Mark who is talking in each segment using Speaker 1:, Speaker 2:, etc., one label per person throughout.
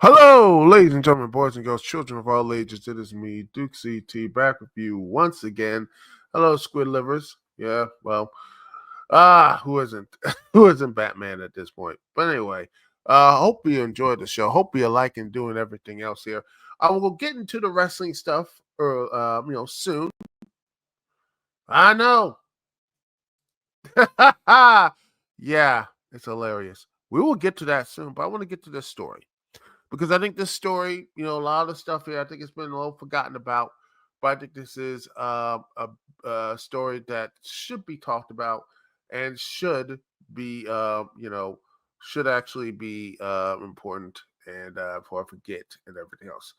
Speaker 1: Hello, ladies and gentlemen, boys and girls, children of all ages. It is me, Dukect, back with you once again. Hello, squid livers. Yeah, well, who isn't who isn't Batman at this point? But anyway, hope you enjoyed the show. Hope you're liking doing everything else here. I will get into the wrestling stuff, soon. I know. Yeah, it's hilarious. We will get to that soon, but I want to get to this story. Because I think this story, a lot of the stuff here, I think it's been a little forgotten about. But I think this is a story that should be talked about and should be, should actually be important and before I forget and everything else.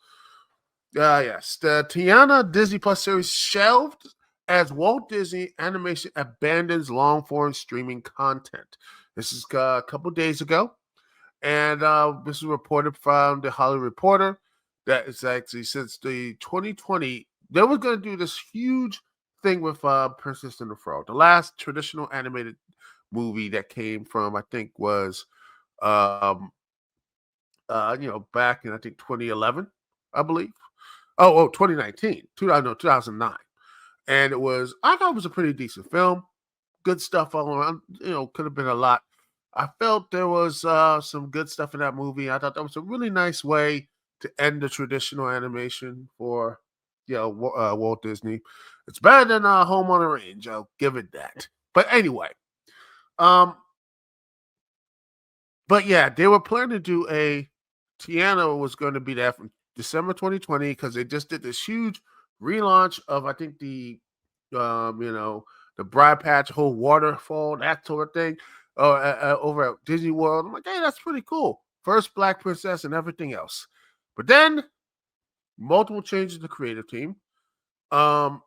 Speaker 1: Yes, the Tiana Disney Plus series shelved as Walt Disney Animation abandons long form streaming content. This is a couple days ago. And this is reported from the Hollywood Reporter that it's actually since the 2020, they were going to do this huge thing with Princess and the Frog. The last traditional animated movie that came from, I think, was, back in, I think, 2011, I believe. 2019, 2009. And I thought it was a pretty decent film. Good stuff all around. Could have been a lot. I felt there was some good stuff in that movie. I thought that was a really nice way to end the traditional animation for, Walt Disney. It's better than Home on the Range. I'll give it that. But anyway, um, but yeah, they were planning to do Tiana was going to be there from December 2020 because they just did this huge relaunch of I think the Briar Patch, whole waterfall, that sort of thing, over at Disney World. I'm like, hey, that's pretty cool. First Black Princess and everything else. But then multiple changes to the creative team. All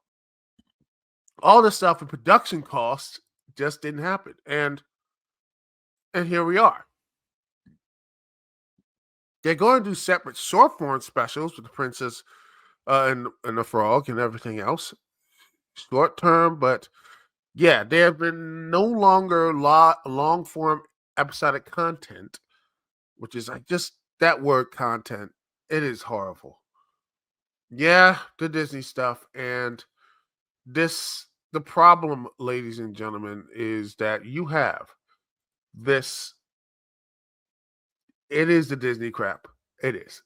Speaker 1: this stuff and production costs just didn't happen. And here we are. They're going to do separate short form specials with the princess and the frog and everything else. Short term, but yeah, there have been no longer long form episodic content, which is like just that word content. It is horrible. Yeah, the Disney stuff. And the problem, ladies and gentlemen, is that you have this. It is the Disney crap. It is.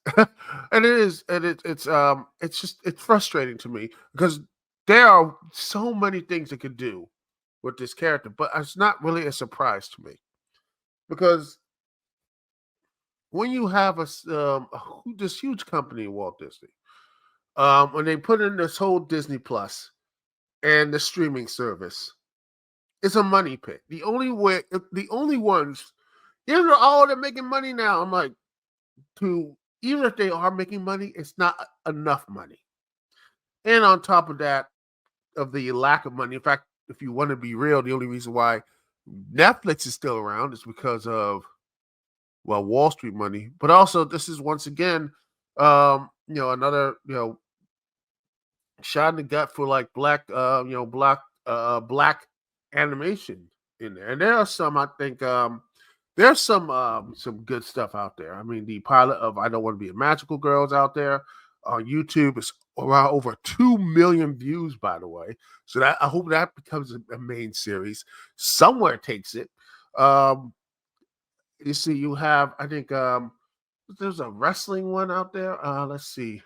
Speaker 1: And it is. And it's frustrating to me because there are so many things it could do with this character, but it's not really a surprise to me because when you have this huge company, Walt Disney, when they put in this whole Disney Plus and the streaming service, it's a money pit. The only ones, they're making money now. I'm like, even if they are making money, it's not enough money. And on top of that, of the lack of money, in fact, if you want to be real, the only reason why Netflix is still around is because of Wall Street money, but also this is once again, another shot in the gut for like black animation in there. And there are some, I think, there's some good stuff out there. I mean, the pilot of I Don't Want to Be a Magical Girl's out there on YouTube. It's around over 2 million views, by the way. So that I hope that becomes a main series. Somewhere takes it. You see, you have, I think, there's a wrestling one out there. Let's see.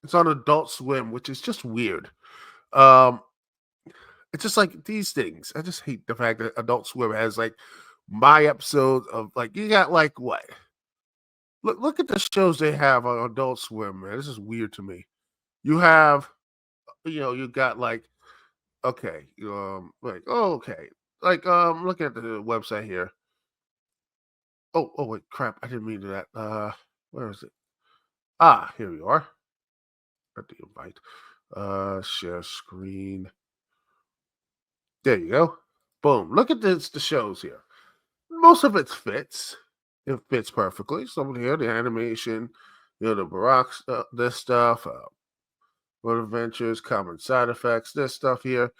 Speaker 1: It's on Adult Swim, which is just weird. Um, it's just like these things. I just hate the fact that Adult Swim has like my episodes of like you got like what? Look at the shows they have on Adult Swim, man. This is weird to me. You have, you got like okay, okay, like looking at the website here. Oh wait, crap! I didn't mean to that. Where is it? Here we are. Got the invite. Share screen. There you go. Boom. Look at this. The shows here. Most of it fits. It fits perfectly. Some of here, the animation, the Barack this stuff, World Adventures, Common Side Effects, this stuff here.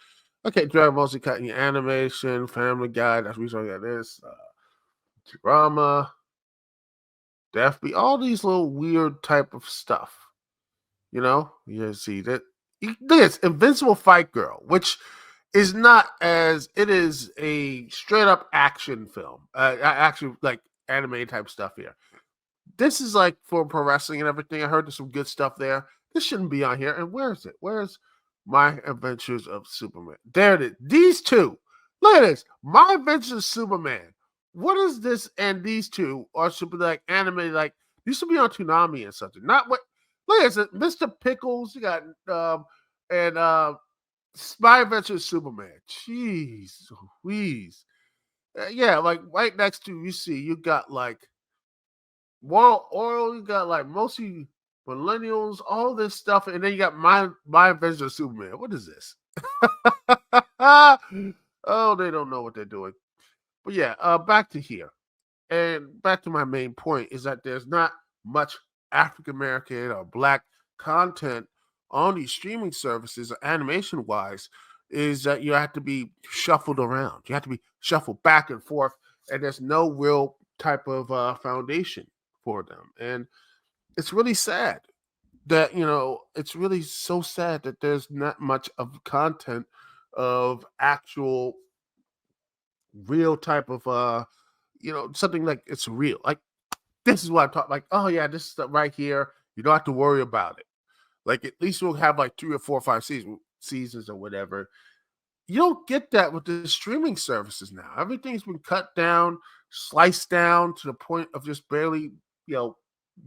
Speaker 1: Okay, Dragon Ball Z cut in animation, Family Guy. That's we got this. Drama, Death Beat, all these little weird type of stuff. You see that this Invincible Fight Girl, which is not as it is a straight up action film, actually like anime type stuff here. This is like for pro wrestling and everything. I heard there's some good stuff there. This shouldn't be on here. And where is it? Where's My Adventures of Superman? There it is. These two. Look at this. My Adventures of Superman. What is this? And these two are super like anime. Like these should be on Toonami or something. Not what. Look at this. Mr. Pickles. You got and My Adventures of Superman. Jeez, Louise. Yeah, like right next to you see you got like World Oil, you got like mostly millennials, all this stuff, and then you got my Adventures of Superman. What is this? Oh, they don't know what they're doing. But yeah, back to here. And back to my main point is that there's not much African American or black content on these streaming services, animation wise, is that you have to be shuffled around. You have to be shuffled back and forth, and there's no real type of foundation for them. And it's really sad that, it's really so sad that there's not much of content of actual real type of something like it's real. Like this is what I'm talking like, oh yeah, this stuff right here. You don't have to worry about it. Like at least we'll have like 3 or 4 or 5 seasons or whatever. You don't get that with the streaming services now. Everything's been cut down, sliced down to the point of just barely,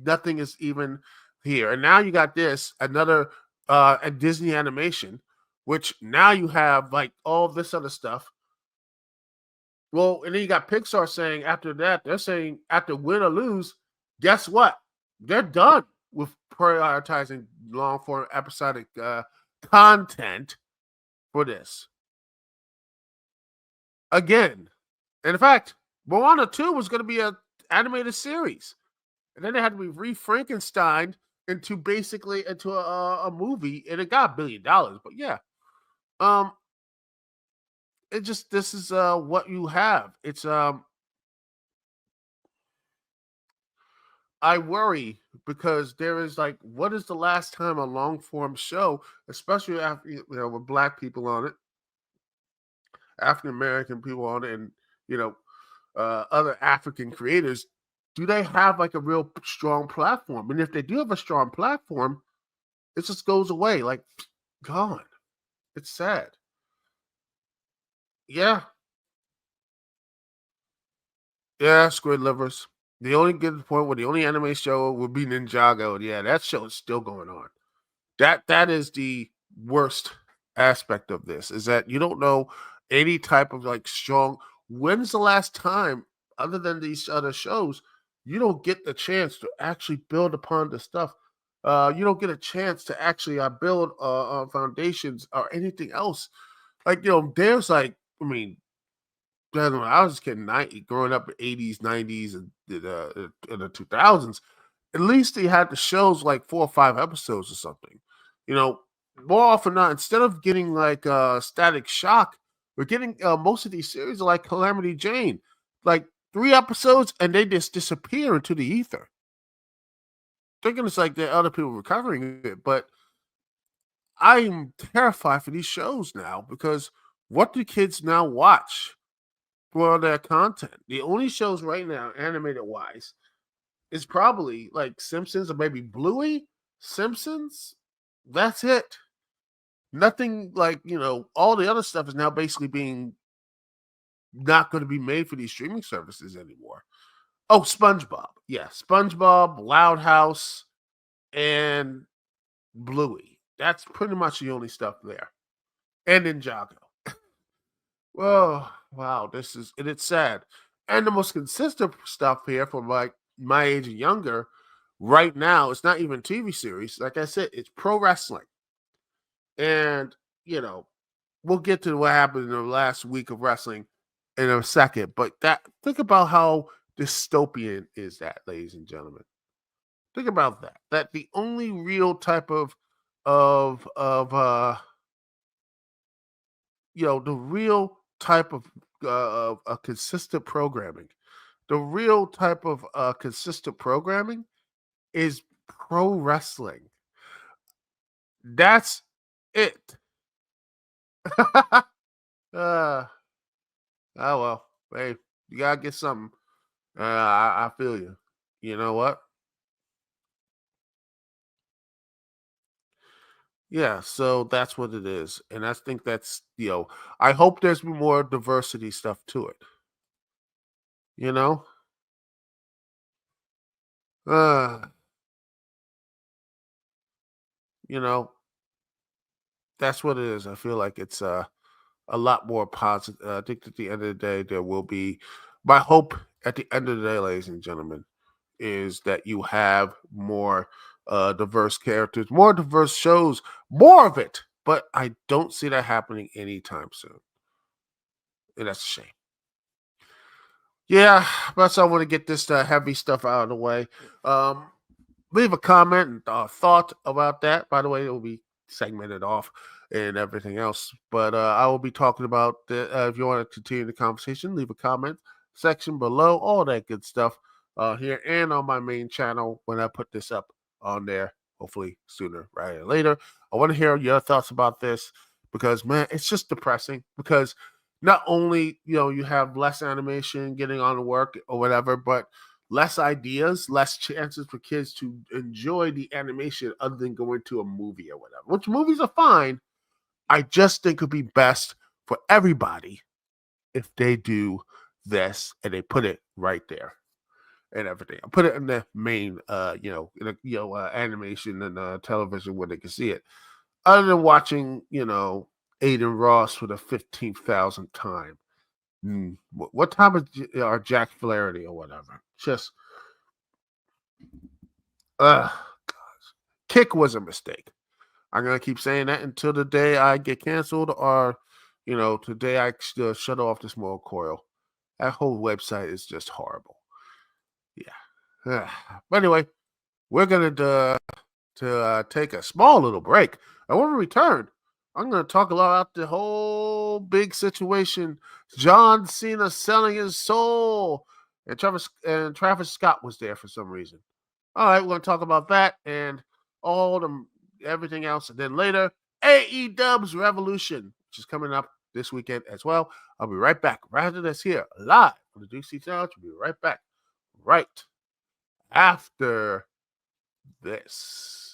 Speaker 1: nothing is even here. And now you got this, another a Disney animation, which now you have like all this other stuff. Well, and then you got Pixar saying after that, they're saying after win or lose, guess what? They're done with prioritizing long form episodic content for this. Again. And in fact, Moana 2 was going to be an animated series. And then they had to be re-Frankenstein into a movie, and it got $1 billion. But yeah, um, it just this is what you have. It's I worry because there is like, what is the last time a long form show, especially after with black people on it, African American people on it, and you know other African creators, do they have like a real strong platform? And if they do have a strong platform, it just goes away, like gone. It's sad. Yeah, yeah, Squid Livers. The only good point where the only anime show would be Ninjago. Yeah, that show is still going on. That is the worst aspect of this is that you don't know any type of like strong. When's the last time, other than these other shows, you don't get the chance to actually build upon the stuff. You don't get a chance to actually build foundations or anything else. Like there's like, I mean, I don't know, I was just kidding. Growing up in '80s, '90s, and in the 2000s, at least they had the shows like 4 or 5 episodes or something. You know, more often than not, instead of getting like Static Shock, we're getting most of these series are like Calamity Jane, like 3 episodes and they just disappear into the ether. Thinking it's like the other people recovering it, but I'm terrified for these shows now because what do kids now watch for their content? The only shows right now, animated wise, is probably like Simpsons or maybe Bluey, Simpsons. That's it. Nothing like, all the other stuff is now basically being not going to be made for these streaming services anymore. Oh, SpongeBob. Yeah, SpongeBob, Loud House, and Bluey. That's pretty much the only stuff there. And Ninjago. Oh, wow. It's sad. And the most consistent stuff here from like my age and younger right now, it's not even TV series. Like I said, it's pro wrestling. And, you know, we'll get to what happened in the last week of wrestling in a second. But think about how dystopian is that, ladies and gentlemen. Think about that. That the only real type of the real type of consistent programming. The real type of consistent programming is pro wrestling. That's it. uh, oh well, hey, you gotta get something. I feel you. You know what? Yeah, so that's what it is, and I think that's I hope there's more diversity stuff to it. You know, uh, you know, that's what it is. I feel like it's a lot more positive. I think at the end of the day, there will be. My hope at the end of the day, ladies and gentlemen, is that you have more diverse characters, more diverse shows, more of it. But I don't see that happening anytime soon, and that's a shame. Yeah, but I want to get this heavy stuff out of the way. Um, Leave a comment and thought about that. By the way, it will be segmented off and everything else. But I will be talking about if you want to continue the conversation, leave a comment section below, all that good stuff here and on my main channel when I put this up on there. Hopefully sooner rather than later. I want to hear your thoughts about this because man, it's just depressing because not only you have less animation getting on to work or whatever, but less ideas, less chances for kids to enjoy the animation other than going to a movie or whatever. Which movies are fine. I just think it would be best for everybody if they do this and they put it right there and everything. I put it in the main, animation and television where they can see it. Other than watching, Aiden Ross for the 15,000th time. What time is Jack Flaherty or whatever? Just uh Kick was a mistake. I'm gonna keep saying that until the day I get canceled, or today I shut off the small coil. That whole website is just horrible. Yeah. But anyway, we're gonna take a small little break, and when we return, I'm gonna talk a lot about the whole big situation. John Cena selling his soul, and Travis Scott was there for some reason. All right, we're gonna talk about that and all the everything else, and then later AEW's Revolution, which is coming up this weekend as well. I'll be right back. Right after this here, live on the DC Challenge. We'll be right back right after this.